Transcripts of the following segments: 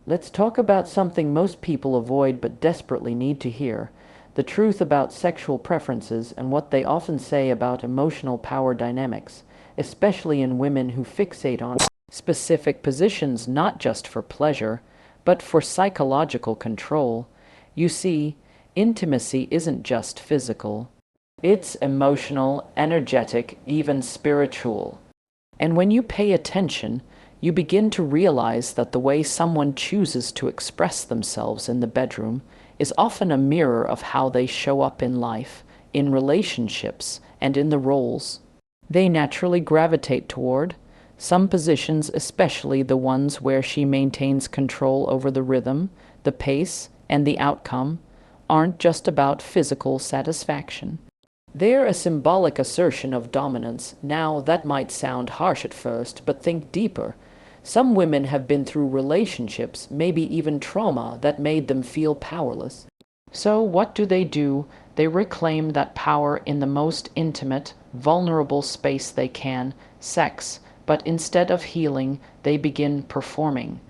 Let's talk about something most people avoid but desperately need to hear, the truth about sexual preferences and what they often say about emotional power dynamics, especially in women who fixate on specific positions not just for pleasure, but for psychological control. You see, intimacy isn't just physical. It's emotional, energetic, even spiritual. And when you pay attention, you begin to realize that the way someone chooses to express themselves in the bedroom is often a mirror of how they show up in life, in relationships, and in the roles they naturally gravitate toward. Some positions, especially the ones where she maintains control over the rhythm, the pace, and the outcome, aren't just about physical satisfaction. They're a symbolic assertion of dominance. Now, that might sound harsh at first, but think deeper. Some women have been through relationships, maybe even trauma, that made them feel powerless. So what do? They reclaim that power in the most intimate, vulnerable space they can, sex, but instead of healing, they begin performing.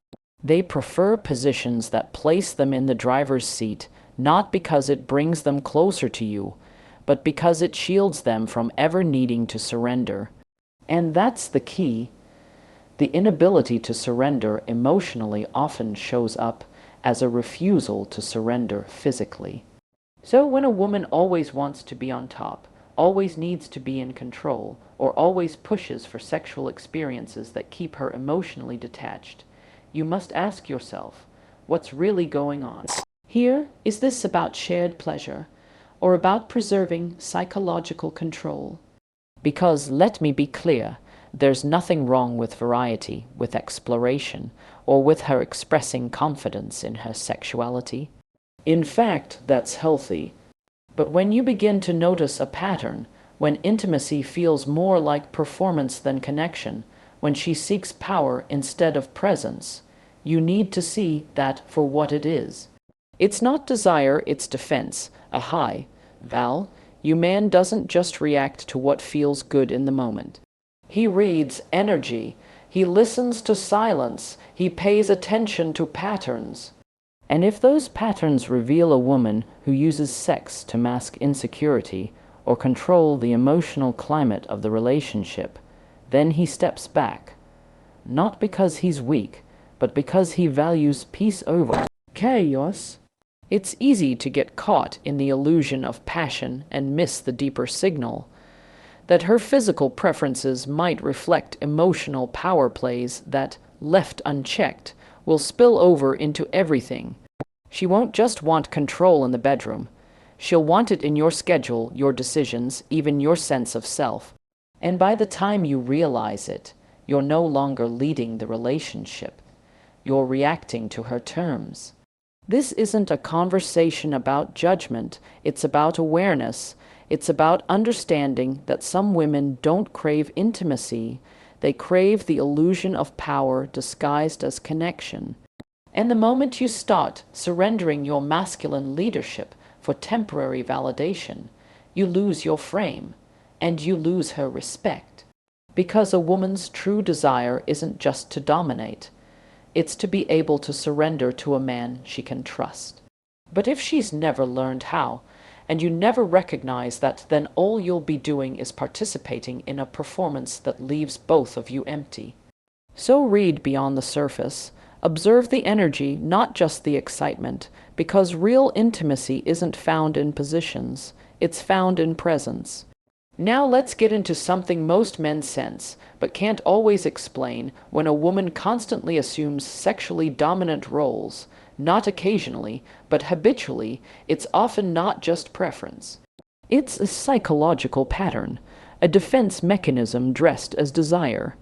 They prefer positions that place them in the driver's seat, not because it brings them closer to you, but because it shields them from ever needing to surrender. And that's the key. The inability to surrender emotionally often shows up as a refusal to surrender physically. So when a woman always wants to be on top, always needs to be in control, or always pushes for sexual experiences that keep her emotionally detached, you must ask yourself, what's really going on here? Is this about shared pleasure, or about preserving psychological control? Because, let me be clear, there's nothing wrong with variety, with exploration, or with her expressing confidence in her sexuality. In fact, that's healthy. But when you begin to notice a pattern, when intimacy feels more like performance than connection, when she seeks power instead of presence, you need to see that for what it is. It's not desire, it's defense, a high. Val, your man doesn't just react to what feels good in the moment. He reads energy, he listens to silence, he pays attention to patterns. And if those patterns reveal a woman who uses sex to mask insecurity or control the emotional climate of the relationship, then he steps back. Not because he's weak, but because he values peace over chaos. It's easy to get caught in the illusion of passion and miss the deeper signal that her physical preferences might reflect emotional power plays that, left unchecked, will spill over into everything. She won't just want control in the bedroom. She'll want it in your schedule, your decisions, even your sense of self. And by the time you realize it, you're no longer leading the relationship. You're reacting to her terms. This isn't a conversation about judgment. It's about awareness. It's about understanding that some women don't crave intimacy. They crave the illusion of power disguised as connection. And the moment you start surrendering your masculine leadership for temporary validation, you lose your frame, and you lose her respect. Because a woman's true desire isn't just to dominate. It's to be able to surrender to a man she can trust. But if she's never learned how, and you never recognize that, then all you'll be doing is participating in a performance that leaves both of you empty. So read beyond the surface. Observe the energy, not just the excitement, because real intimacy isn't found in positions, it's found in presence. Now let's get into something most men sense, but can't always explain, when a woman constantly assumes sexually dominant roles. Not occasionally, but habitually. It's often not just preference. It's a psychological pattern, a defense mechanism dressed as desire.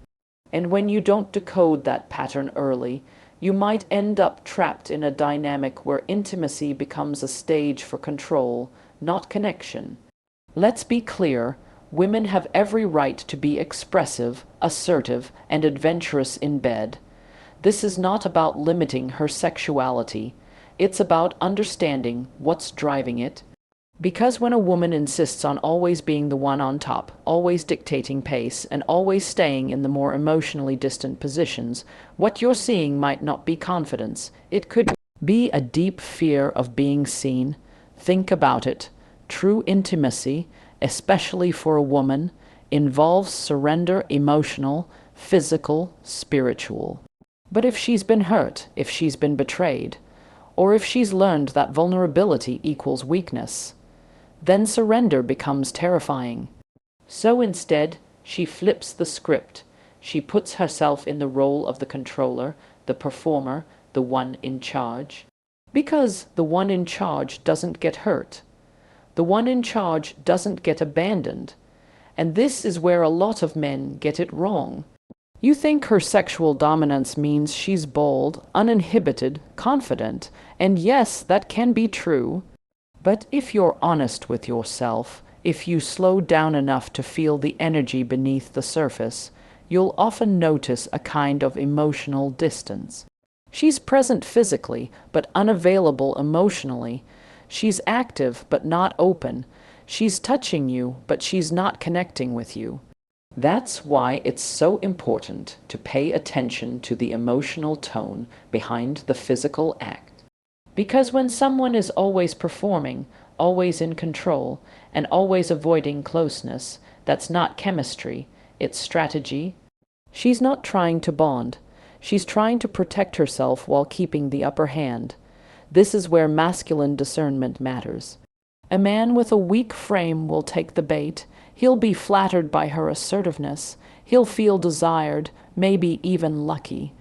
And when you don't decode that pattern early, you might end up trapped in a dynamic where intimacy becomes a stage for control, not connection. Let's be clear, women have every right to be expressive, assertive, and adventurous in bed. This is not about limiting her sexuality. It's about understanding what's driving it. Because when a woman insists on always being the one on top, always dictating pace, and always staying in the more emotionally distant positions, what you're seeing might not be confidence. It could be a deep fear of being seen. Think about it. True intimacy, especially for a woman, involves surrender, emotional, physical, spiritual. But if she's been hurt, if she's been betrayed, or if she's learned that vulnerability equals weakness, then surrender becomes terrifying. So instead, she flips the script. She puts herself in the role of the controller, the performer, the one in charge. Because the one in charge doesn't get hurt. The one in charge doesn't get abandoned. And this is where a lot of men get it wrong. You think her sexual dominance means she's bold, uninhibited, confident, and yes, that can be true. But if you're honest with yourself, if you slow down enough to feel the energy beneath the surface, you'll often notice a kind of emotional distance. She's present physically, but unavailable emotionally. She's active, but not open. She's touching you, but she's not connecting with you. That's why it's so important to pay attention to the emotional tone behind the physical act. Because when someone is always performing, always in control, and always avoiding closeness, that's not chemistry, it's strategy. She's not trying to bond. She's trying to protect herself while keeping the upper hand. This is where masculine discernment matters. A man with a weak frame will take the bait. He'll be flattered by her assertiveness. He'll feel desired, maybe even lucky.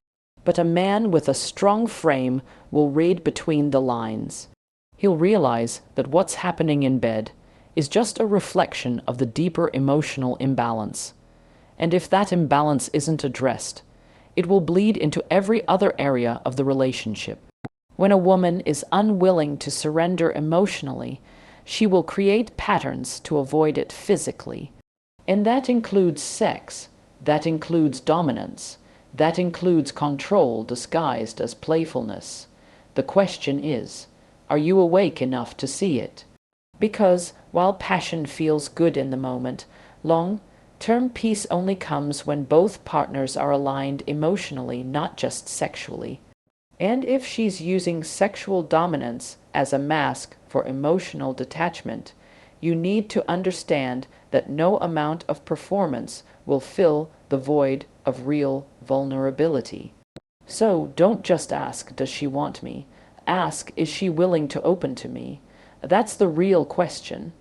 But a man with a strong frame will read between the lines. He'll realize that what's happening in bed is just a reflection of the deeper emotional imbalance. And if that imbalance isn't addressed, it will bleed into every other area of the relationship. When a woman is unwilling to surrender emotionally, she will create patterns to avoid it physically. And that includes sex, that includes dominance, that includes control disguised as playfulness. The question is, are you awake enough to see it? Because while passion feels good in the moment, long-term peace only comes when both partners are aligned emotionally, not just sexually. And if she's using sexual dominance as a mask for emotional detachment, you need to understand that no amount of performance will fill the void of real vulnerability. So don't just ask, does she want me? Ask, is she willing to open to me? That's the real question.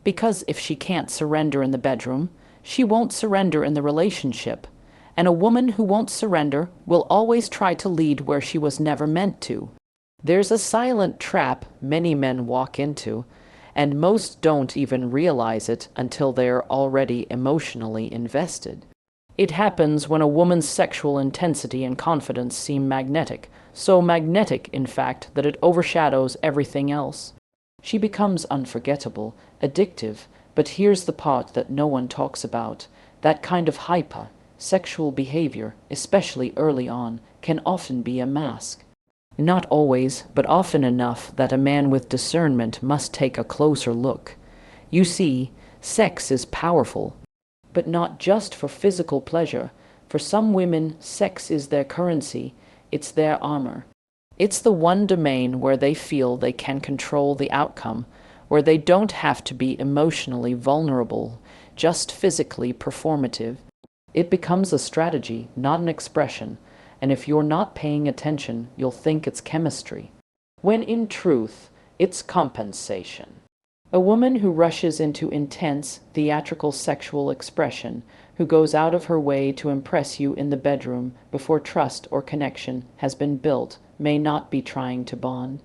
Because if she can't surrender in the bedroom, she won't surrender in the relationship. And a woman who won't surrender will always try to lead where she was never meant to. There's a silent trap many men walk into, and most don't even realize it until they're already emotionally invested. It happens when a woman's sexual intensity and confidence seem magnetic, so magnetic, in fact, that it overshadows everything else. She becomes unforgettable, addictive, but here's the part that no one talks about. That kind of sexual behavior, especially early on, can often be a mask. Not always, but often enough that a man with discernment must take a closer look. You see, sex is powerful, but not just for physical pleasure. For some women, sex is their currency, it's their armor. It's the one domain where they feel they can control the outcome, where they don't have to be emotionally vulnerable, just physically performative. It becomes a strategy, not an expression, and if you're not paying attention, you'll think it's chemistry, when in truth, it's compensation. A woman who rushes into intense, theatrical sexual expression, who goes out of her way to impress you in the bedroom before trust or connection has been built, may not be trying to bond.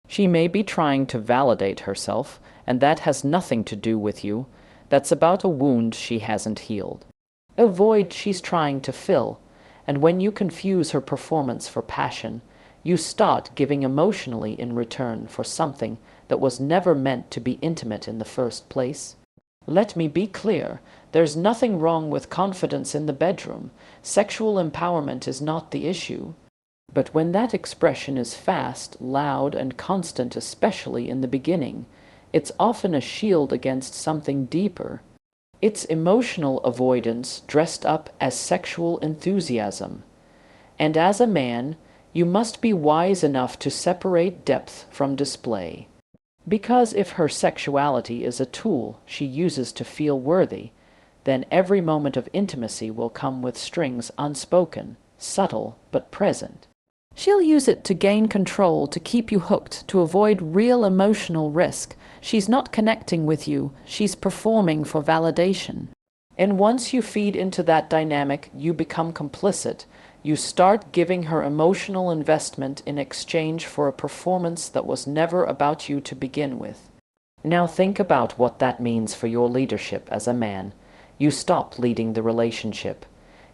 She may be trying to validate herself, and that has nothing to do with you. That's about a wound she hasn't healed. A void she's trying to fill, and when you confuse her performance for passion, you start giving emotionally in return for something that was never meant to be intimate in the first place. Let me be clear, there's nothing wrong with confidence in the bedroom. Sexual empowerment is not the issue. But when that expression is fast, loud, and constant, especially in the beginning, It's often a shield against something deeper. It's emotional avoidance dressed up as sexual enthusiasm. And as a man, you must be wise enough to separate depth from display. Because if her sexuality is a tool she uses to feel worthy, then every moment of intimacy will come with strings unspoken, subtle but present. She'll use it to gain control, to keep you hooked, to avoid real emotional risk. She's not connecting with you, she's performing for validation. And once you feed into that dynamic, you become complicit. You start giving her emotional investment in exchange for a performance that was never about you to begin with. Now think about what that means for your leadership as a man. You stop leading the relationship.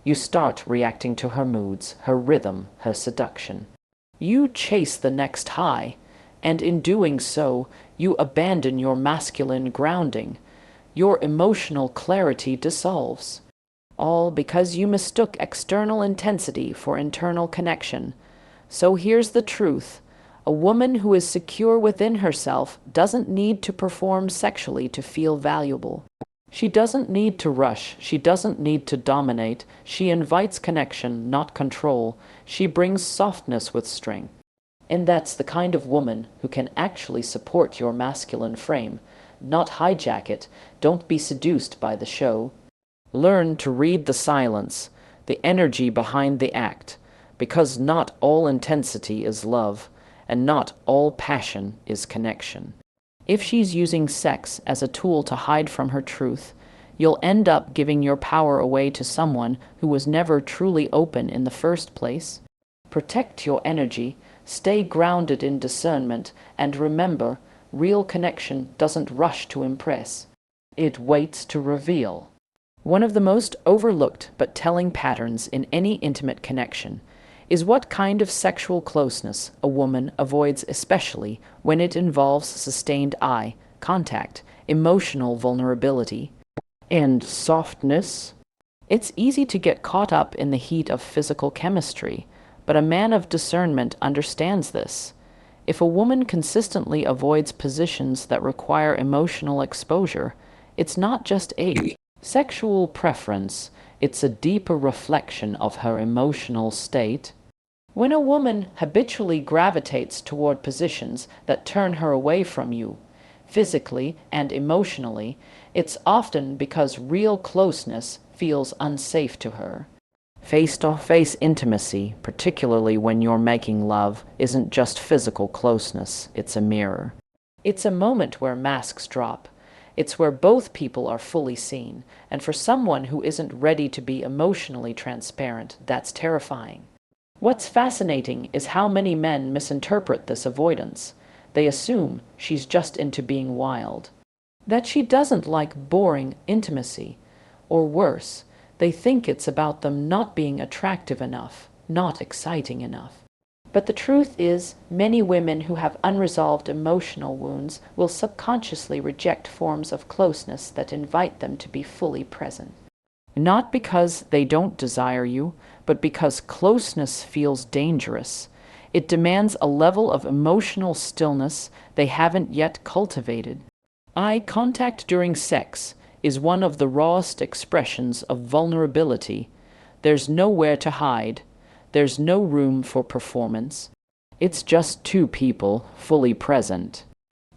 You start reacting to her moods, her rhythm, her seduction. You chase the next high, and in doing so, you abandon your masculine grounding. Your emotional clarity dissolves. All because you mistook external intensity for internal connection. So here's the truth. A woman who is secure within herself doesn't need to perform sexually to feel valuable. She doesn't need to rush. She doesn't need to dominate. She invites connection, not control. She brings softness with strength. And that's the kind of woman who can actually support your masculine frame, not hijack it. Don't be seduced by the show. Learn to read the silence, the energy behind the act, because not all intensity is love, and not all passion is connection. If she's using sex as a tool to hide from her truth, you'll end up giving your power away to someone who was never truly open in the first place. Protect your energy, stay grounded in discernment, and remember, real connection doesn't rush to impress. It waits to reveal. One of the most overlooked but telling patterns in any intimate connection is what kind of sexual closeness a woman avoids, especially when it involves sustained eye contact, emotional vulnerability, and softness. It's easy to get caught up in the heat of physical chemistry, but a man of discernment understands this. If a woman consistently avoids positions that require emotional exposure, it's not just a sexual preference, it's a deeper reflection of her emotional state. When a woman habitually gravitates toward positions that turn her away from you, physically and emotionally, it's often because real closeness feels unsafe to her. Face-to-face intimacy, particularly when you're making love, isn't just physical closeness, it's a mirror. It's a moment where masks drop. It's where both people are fully seen, and for someone who isn't ready to be emotionally transparent, that's terrifying. What's fascinating is how many men misinterpret this avoidance. They assume she's just into being wild, that she doesn't like boring intimacy, or worse, they think it's about them not being attractive enough, not exciting enough. But the truth is, many women who have unresolved emotional wounds will subconsciously reject forms of closeness that invite them to be fully present. Not because they don't desire you, but because closeness feels dangerous. It demands a level of emotional stillness they haven't yet cultivated. Eye contact during sex is one of the rawest expressions of vulnerability. There's nowhere to hide. There's no room for performance. It's just two people fully present.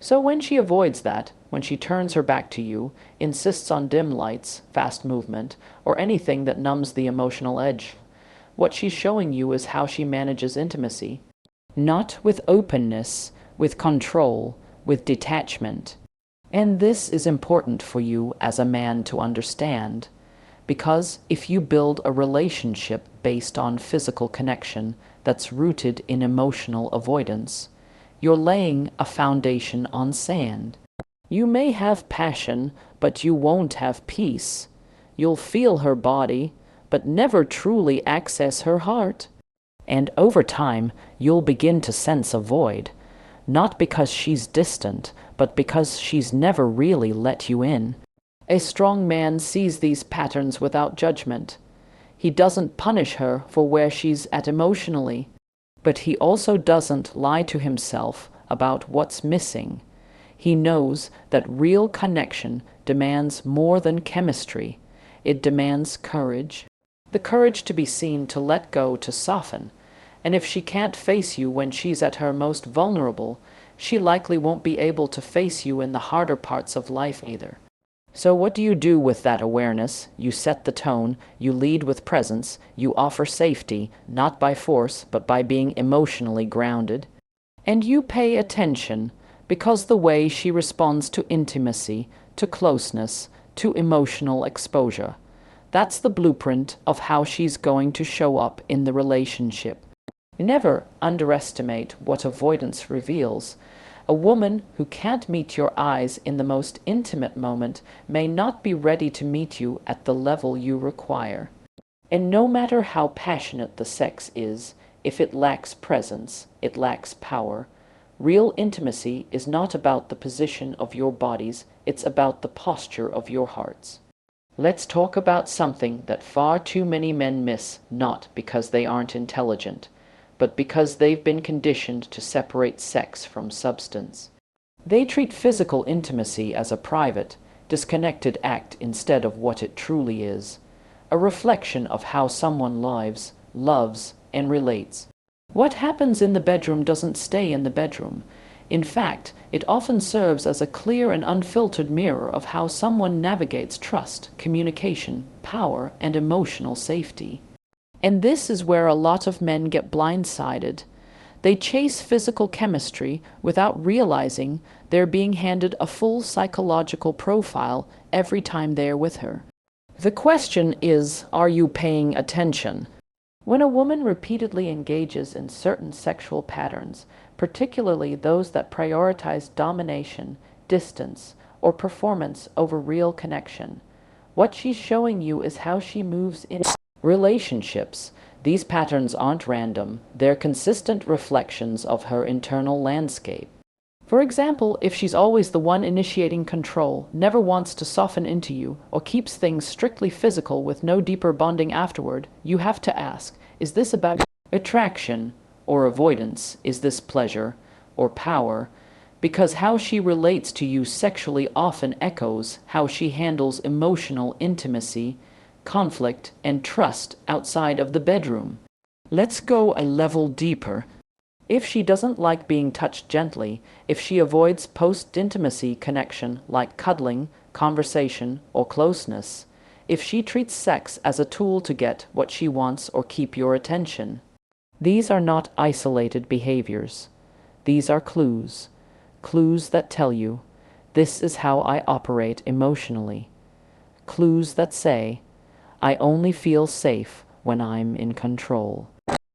So when she avoids that, when she turns her back to you, insists on dim lights, fast movement, or anything that numbs the emotional edge, what she's showing you is how she manages intimacy. Not with openness, with control, with detachment. And this is important for you as a man to understand, because if you build a relationship based on physical connection that's rooted in emotional avoidance, you're laying a foundation on sand. You may have passion, but you won't have peace. You'll feel her body, but never truly access her heart. And over time, you'll begin to sense a void, not because she's distant, but because she's never really let you in. A strong man sees these patterns without judgment. He doesn't punish her for where she's at emotionally, but he also doesn't lie to himself about what's missing. He knows that real connection demands more than chemistry. It demands courage. The courage to be seen, to let go, to soften. And if she can't face you when she's at her most vulnerable, she likely won't be able to face you in the harder parts of life either. So what do you do with that awareness? You set the tone, you lead with presence, you offer safety, not by force, but by being emotionally grounded. And you pay attention, because the way she responds to intimacy, to closeness, to emotional exposure, that's the blueprint of how she's going to show up in the relationship. Never underestimate what avoidance reveals. A woman who can't meet your eyes in the most intimate moment may not be ready to meet you at the level you require. And no matter how passionate the sex is, if it lacks presence, it lacks power. Real intimacy is not about the position of your bodies, it's about the posture of your hearts. Let's talk about something that far too many men miss, not because they aren't intelligent, but because they've been conditioned to separate sex from substance. They treat physical intimacy as a private, disconnected act instead of what it truly is, a reflection of how someone lives, loves, and relates. What happens in the bedroom doesn't stay in the bedroom. In fact, it often serves as a clear and unfiltered mirror of how someone navigates trust, communication, power, and emotional safety. And this is where a lot of men get blindsided. They chase physical chemistry without realizing they're being handed a full psychological profile every time they're with her. The question is, are you paying attention? When a woman repeatedly engages in certain sexual patterns, particularly those that prioritize domination, distance, or performance over real connection, what she's showing you is how she moves in relationships. These patterns aren't random, they're consistent reflections of her internal landscape. For example, if she's always the one initiating control, never wants to soften into you, or keeps things strictly physical with no deeper bonding afterward, you have to ask, is this about attraction or avoidance? Is this pleasure or power? Because how she relates to you sexually often echoes how she handles emotional intimacy, conflict, and trust outside of the bedroom. Let's go a level deeper. If she doesn't like being touched gently, if she avoids post-intimacy connection like cuddling, conversation, or closeness, if she treats sex as a tool to get what she wants or keep your attention, these are not isolated behaviors. These are clues. Clues that tell you, this is how I operate emotionally. Clues that say, I only feel safe when I'm in control.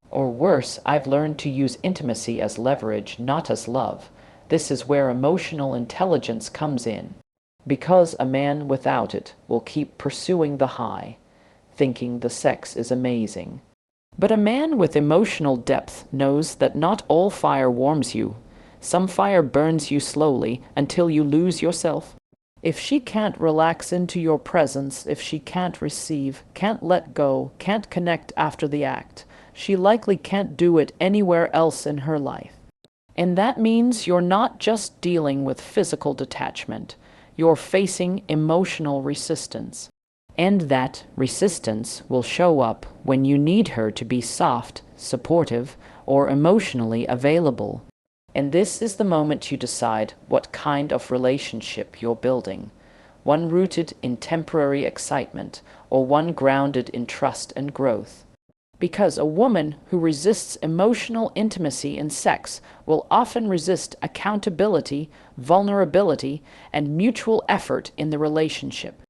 Or worse, I've learned to use intimacy as leverage, not as love. This is where emotional intelligence comes in. Because a man without it will keep pursuing the high, thinking the sex is amazing. But a man with emotional depth knows that not all fire warms you. Some fire burns you slowly until you lose yourself. If she can't relax into your presence, if she can't receive, can't let go, can't connect after the act, she likely can't do it anywhere else in her life. And that means you're not just dealing with physical detachment, you're facing emotional resistance. And that resistance will show up when you need her to be soft, supportive, or emotionally available. And this is the moment you decide what kind of relationship you're building. One rooted in temporary excitement, or one grounded in trust and growth. Because a woman who resists emotional intimacy in sex will often resist accountability, vulnerability, and mutual effort in the relationship.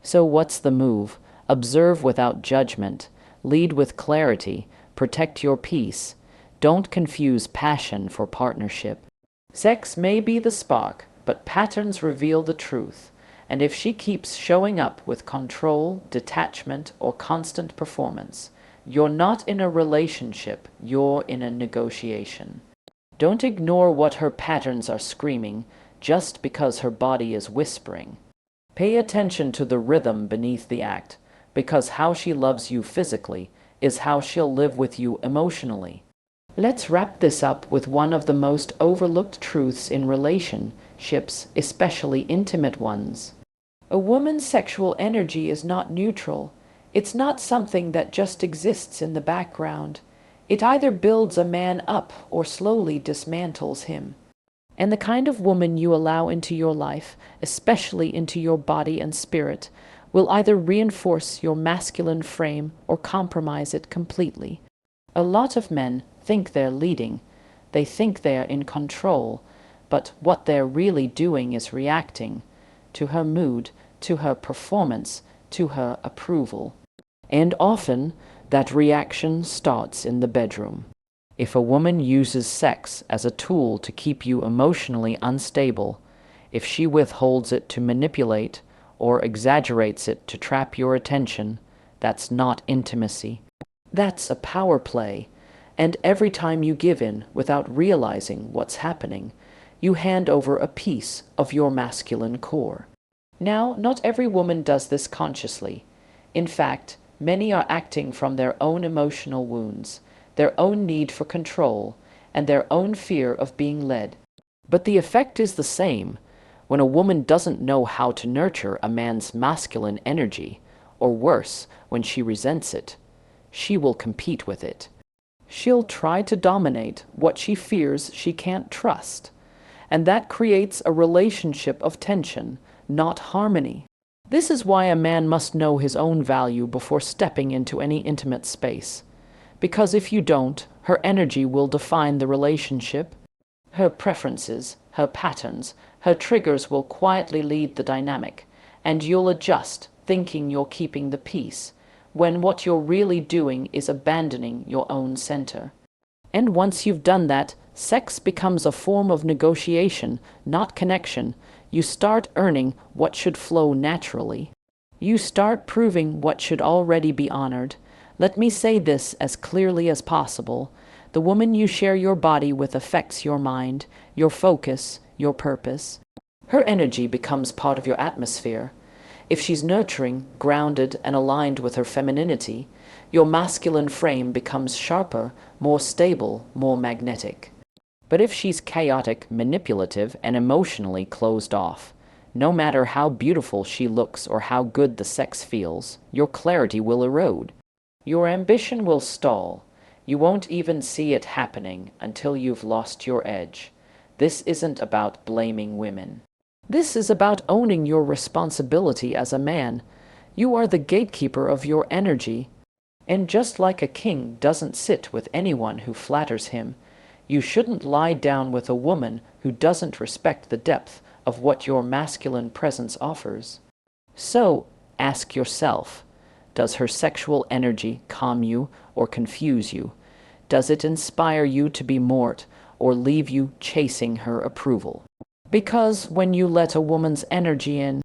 So what's the move? Observe without judgment, lead with clarity, protect your peace. Don't confuse passion for partnership. Sex may be the spark, but patterns reveal the truth. And if she keeps showing up with control, detachment, or constant performance, you're not in a relationship, you're in a negotiation. Don't ignore what her patterns are screaming just because her body is whispering. Pay attention to the rhythm beneath the act, because how she loves you physically is how she'll live with you emotionally. Let's wrap this up with one of the most overlooked truths in relationships, especially intimate ones. A woman's sexual energy is not neutral. It's not something that just exists in the background. It either builds a man up or slowly dismantles him. And the kind of woman you allow into your life, especially into your body and spirit, will either reinforce your masculine frame or compromise it completely. A lot of men think they're leading. They think they're in control, but what they're really doing is reacting to her mood, to her performance, to her approval. And often, that reaction starts in the bedroom. If a woman uses sex as a tool to keep you emotionally unstable, if she withholds it to manipulate or exaggerates it to trap your attention, that's not intimacy. That's a power play, and every time you give in without realizing what's happening, you hand over a piece of your masculine core. Now, not every woman does this consciously. In fact, many are acting from their own emotional wounds, their own need for control, and their own fear of being led. But the effect is the same. When a woman doesn't know how to nurture a man's masculine energy, or worse, when she resents it, she will compete with it. She'll try to dominate what she fears she can't trust. And that creates a relationship of tension, not harmony. This is why a man must know his own value before stepping into any intimate space. Because if you don't, her energy will define the relationship. Her preferences, her patterns, her triggers will quietly lead the dynamic, and you'll adjust, thinking you're keeping the peace, when what you're really doing is abandoning your own center. And once you've done that, sex becomes a form of negotiation, not connection. You start earning what should flow naturally. You start proving what should already be honored. Let me say this as clearly as possible. The woman you share your body with affects your mind, your focus, your purpose. Her energy becomes part of your atmosphere. If she's nurturing, grounded, and aligned with her femininity, your masculine frame becomes sharper, more stable, more magnetic. But if she's chaotic, manipulative, and emotionally closed off, no matter how beautiful she looks or how good the sex feels, your clarity will erode. Your ambition will stall. You won't even see it happening until you've lost your edge. This isn't about blaming women. This is about owning your responsibility as a man. You are the gatekeeper of your energy. And just like a king doesn't sit with anyone who flatters him, you shouldn't lie down with a woman who doesn't respect the depth of what your masculine presence offers. So, ask yourself, does her sexual energy calm you or confuse you? Does it inspire you to be mort or leave you chasing her approval? Because when you let a woman's energy in,